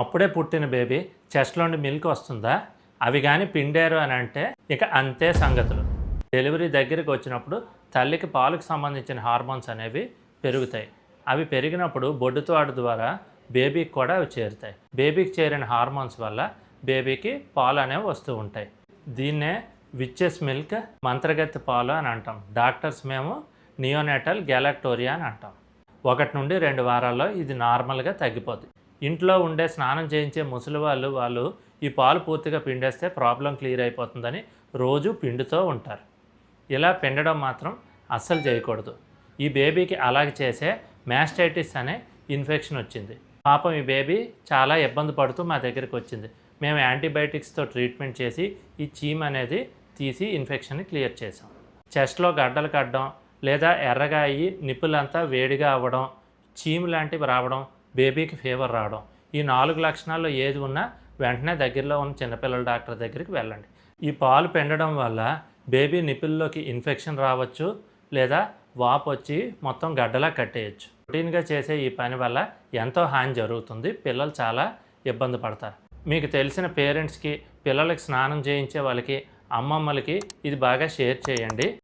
అప్పుడే పుట్టిన బేబీ చెస్ట్‌లో నుండి మిల్క్ వస్తుందా? అవి గాని పిండారు అని అంటే ఇక అంతే సంగతులు. డెలివరీ దగ్గరికి వచ్చినప్పుడు తల్లికి పాలకు సంబంధించిన హార్మోన్స్ అనేవి పెరుగుతాయి. అవి పెరిగినప్పుడు బొడ్డుతాడు ద్వారా బేబీకి కూడా అవి చేరుతాయి. బేబీకి చేరిన హార్మోన్స్ వల్ల బేబీకి పాలు అనేవి వస్తూ ఉంటాయి. దీన్నే విచ్చెస్ మిల్క్, మంత్రగత్తె పాలు అని అంటాం. డాక్టర్స్ మేము నియోనేటల్ గ్యాలక్టోరియా అని అంటాం. 1 నుండి 2 వారాల్లో ఇది నార్మల్గా తగ్గిపోద్ది. ఇంట్లో ఉండే స్నానం చేయించే ముసలి వాళ్ళు ఈ పాలు పూర్తిగా పిండేస్తే ప్రాబ్లం క్లియర్ అయిపోతుందని రోజు పిండుతూ ఉంటారు. ఇలా పిండడం మాత్రం అస్సలు చేయకూడదు. ఈ బేబీకి అలాగే చేసే మ్యాస్టైటిస్ అనే ఇన్ఫెక్షన్ వచ్చింది. పాపం ఈ బేబీ చాలా ఇబ్బంది పడుతూ మా దగ్గరికి వచ్చింది. మేము యాంటీబయాటిక్స్తో ట్రీట్మెంట్ చేసి ఈ చీమ్ అనేది తీసి ఇన్ఫెక్షన్ని క్లియర్ చేసాం. చెస్ట్లో గడ్డలు కట్టడం లేదా ఎర్రగా అయ్యి నిప్పులంతా వేడిగా అవ్వడం, చీమ్ లాంటివి రావడం, బేబీకి ఫీవర్ రావడం, ఈ 4 లక్షణాల్లో ఏది ఉన్నా వెంటనే దగ్గరలో ఉన్న చిన్నపిల్లల డాక్టర్ దగ్గరికి వెళ్ళండి. ఈ పాలు పిండడం వల్ల బేబీ నిప్పుల్లోకి ఇన్ఫెక్షన్ రావచ్చు లేదా వాపు వచ్చి మొత్తం గడ్డలా కట్టేయచ్చు. రొటీన్గా చేసే ఈ పని వల్ల ఎంతో హాని జరుగుతుంది. పిల్లలు చాలా ఇబ్బంది పడతారు. మీకు తెలిసిన పేరెంట్స్కి, పిల్లలకి స్నానం చేయించే వాళ్ళకి, అమ్మమ్మలకి ఇది బాగా షేర్ చేయండి.